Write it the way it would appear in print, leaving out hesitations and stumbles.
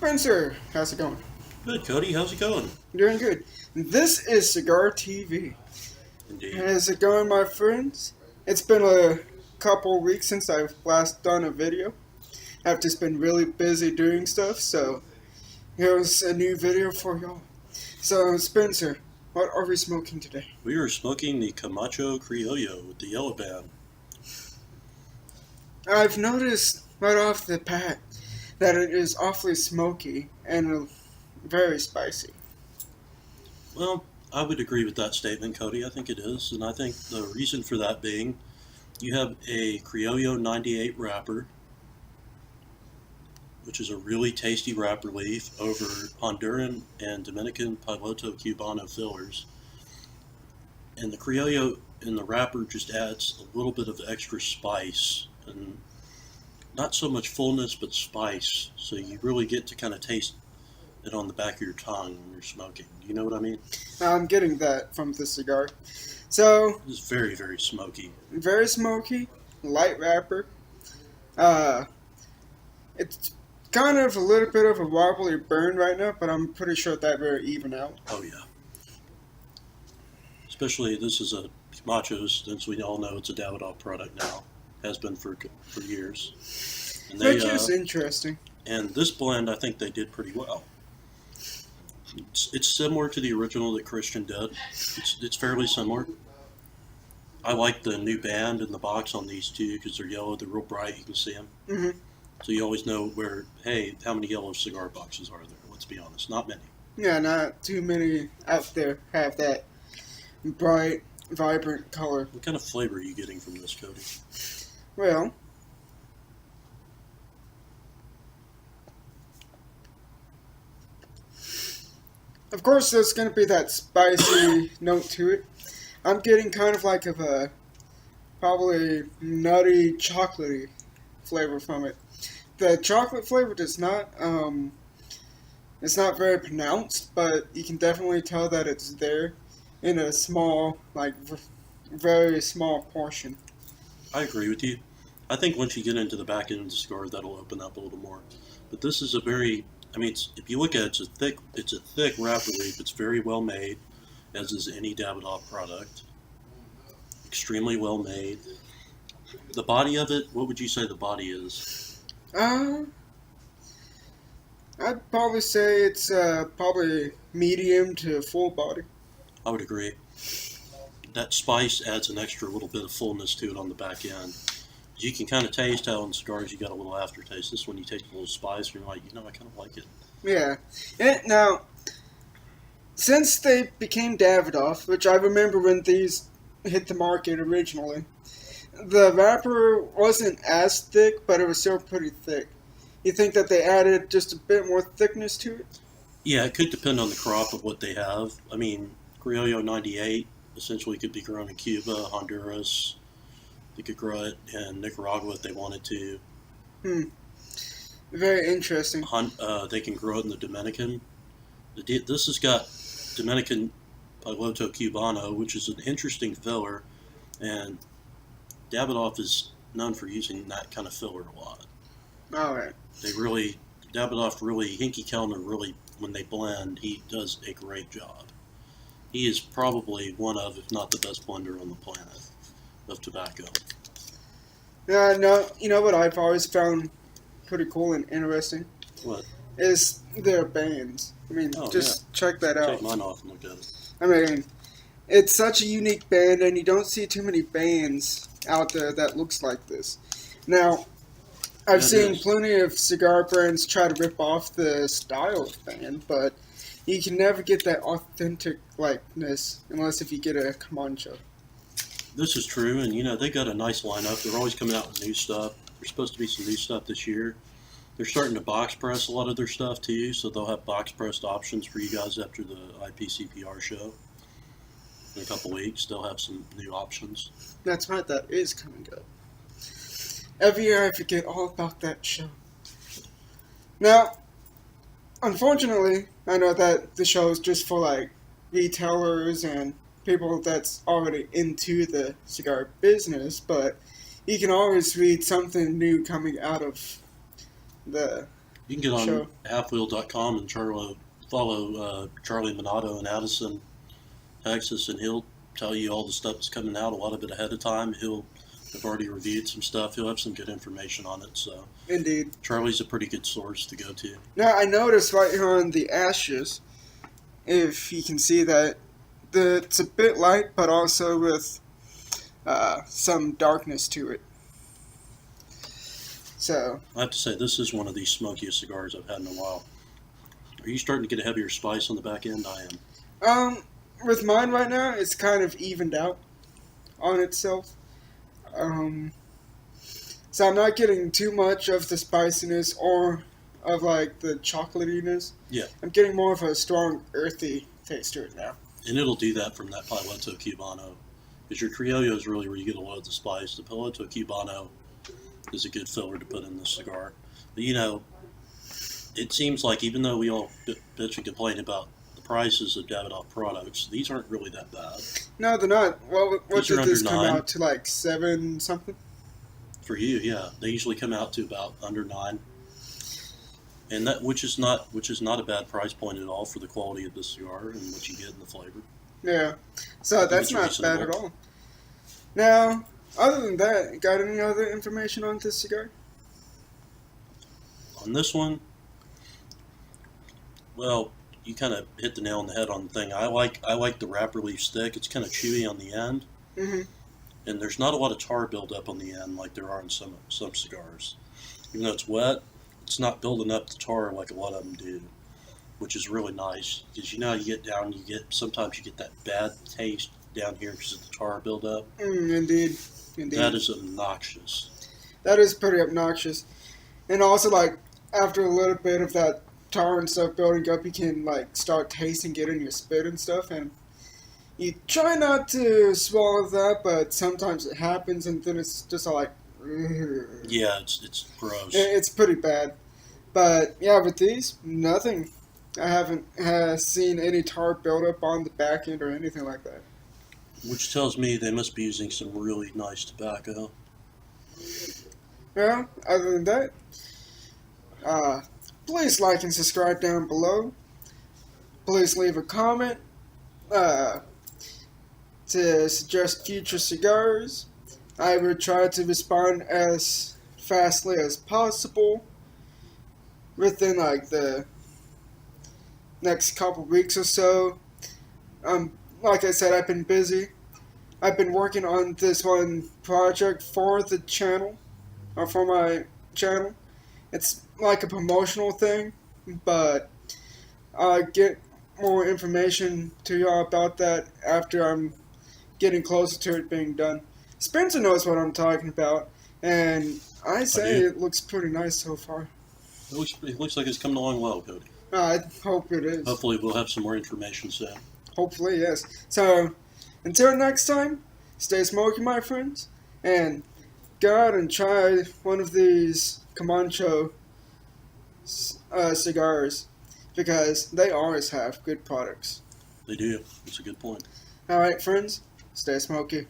Spencer, how's it going? Good, Cody. How's it going? Doing good. This is Cigar TV. Indeed. How's it going, my friends? It's been a couple weeks since I've last done a video. I've just been really busy doing stuff, so here's a new video for y'all. So, Spencer, what are we smoking today? We are smoking the Camacho Criollo with the yellow band. I've noticed right off the bat that it is awfully smoky and very spicy. Well, I would agree with that statement, Cody. I think it is, and I think the reason for that being you have a Criollo 98 wrapper, which is a really tasty wrapper leaf over Honduran and Dominican Piloto Cubano fillers. And the Criollo in the wrapper just adds a little bit of extra spice and not so much fullness but spice, so you really get to kind of taste it on the back of your tongue when you're smoking. You know what I mean? I'm getting that from the cigar. So, It's very, very smoky. very smoky, light wrapper. It's kind of a little bit of a wobbly burn right now, but I'm pretty sure that will even out. Oh yeah. Especially this is a Camacho's, since we all know it's a Davidoff product now. Has been for years. And Which is interesting. and this blend, I think they did pretty well. It's similar to the original that Christian did. It's fairly similar. I like the new band in the box on these two because they're yellow. They're real bright. You can see them. hmm So you always know hey, how many yellow cigar boxes are there? Let's be honest, not many. Yeah, not too many out there have that bright, vibrant color. What kind of flavor are you getting from this, Cody? Well, of course, there's going to be that spicy note to it. I'm getting kind of like a probably nutty, chocolatey flavor from it. The chocolate flavor does not, it's not very pronounced, but you can definitely tell that it's there in a small, very small portion. I agree with you. I think once you get into the back end of the cigar, that'll open up a little more. But this is a very, if you look at it, it's a thick wrapper leaf. It's very well made, as is any Davidoff product. Extremely well made. The body of it, what would you say the body is? Uh, I'd probably say it's probably medium to full body. I would agree. That spice adds an extra little bit of fullness to it on the back end. You can kind of taste how in cigars you got a little aftertaste. This one you taste a little spice, and you're like, I kind of like it. Yeah. Now, since they became Davidoff, which I remember when these hit the market originally, the wrapper wasn't as thick, but it was still pretty thick. You think that they added just a bit more thickness to it? Yeah, it could depend on the crop of what they have. Criollo 98 essentially could be grown in Cuba, Honduras. They could grow it in Nicaragua if they wanted to. Very interesting. They can grow it in the Dominican. This has got Dominican Piloto Cubano, which is an interesting filler, and Davidoff is known for using that kind of filler a lot. Alright. Davidoff really, Hinky Kellner really, when they blend, he does a great job. He is probably one of, if not the best blender on the planet of tobacco. Yeah, no, you know what I've always found pretty cool and interesting? What? Is their bands. Check that out. Take mine off and look at it. It's such a unique band, and you don't see too many bands out there that looks like this. Now, I've seen plenty of cigar brands try to rip off the style of band, but you can never get that authentic likeness unless if you get a Camacho. This is true, and they got a nice lineup. They're always coming out with new stuff. There's supposed to be some new stuff this year. They're starting to box press a lot of their stuff too, so they'll have box pressed options for you guys after the IPCPR show. In a couple weeks, they'll have some new options. That's right, that is coming up. Every year I forget all about that show. Now, unfortunately, I know that the show is just for retailers and people that's already into the cigar business, but you can always read something new coming out of the You can get on show. halfwheel.com and follow Charlie Minato in Addison, Texas, and he'll tell you all the stuff that's coming out, a lot of it ahead of time. He'll have already reviewed some stuff. He'll have some good information on it. So Indeed. Charlie's a pretty good source to go to. Now I noticed right here on the ashes, if you can see that, it's a bit light, but also with some darkness to it. So I have to say, this is one of the smokiest cigars I've had in a while. Are you starting to get a heavier spice on the back end? I am. with mine right now, it's kind of evened out on itself. So I'm not getting too much of the spiciness or of like the chocolatiness. Yeah. I'm getting more of a strong earthy taste to it now. And it'll do that from that Piloto Cubano. Because your Criollo is really where you get a lot of the spice. The Piloto Cubano is a good filler to put in the cigar. But you know, it seems like even though we all bitch and complain about the prices of Davidoff products, these aren't really that bad. No, they're not. What These did are this under come 9. out to, like 7 something? For you, yeah. They usually come out to about under 9. And that which is not a bad price point at all for the quality of the cigar and what you get in the flavor. Yeah. So that's it's not reasonable. bad at all. Now, other than that, got any other information on this cigar? On this one, well, you kind of hit the nail on the head on the thing. I like the wrapper leaf stick. It's kind of chewy on the end, Mm-hmm. and there's not a lot of tar buildup on the end like there are in some cigars. Even though it's wet, it's not building up the tar like a lot of them do, which is really nice. Because you know, sometimes you get that bad taste down here because of the tar buildup. Indeed. That is obnoxious. That is pretty obnoxious. And also, like, after a little bit of that tar and stuff building up, you can, like, start tasting it in your spit and stuff. And you try not to swallow that, but sometimes it happens, and then it's just like, ugh. Yeah, it's gross. It's pretty bad. But, yeah, with these, nothing. I haven't seen any tar buildup on the back end or anything like that. Which tells me they must be using some really nice tobacco. Well, other than that, please like and subscribe down below. Please leave a comment to suggest future cigars. I will try to respond as fastly as possible within like the next couple weeks or so. Like I said, I've been busy. I've been working on this one project for the channel, or for my channel. It's like a promotional thing, but I'll get more information to y'all about that after I'm getting closer to it being done. Spencer knows what I'm talking about, and I say do. it looks pretty nice so far. It looks like it's coming along well, Cody. I hope it is. Hopefully we'll have some more information soon. Hopefully, yes. So, until next time, stay smoky, my friends, and go out and try one of these Camacho cigars, because they always have good products. They do. It's a good point. Alright, friends, stay smoky.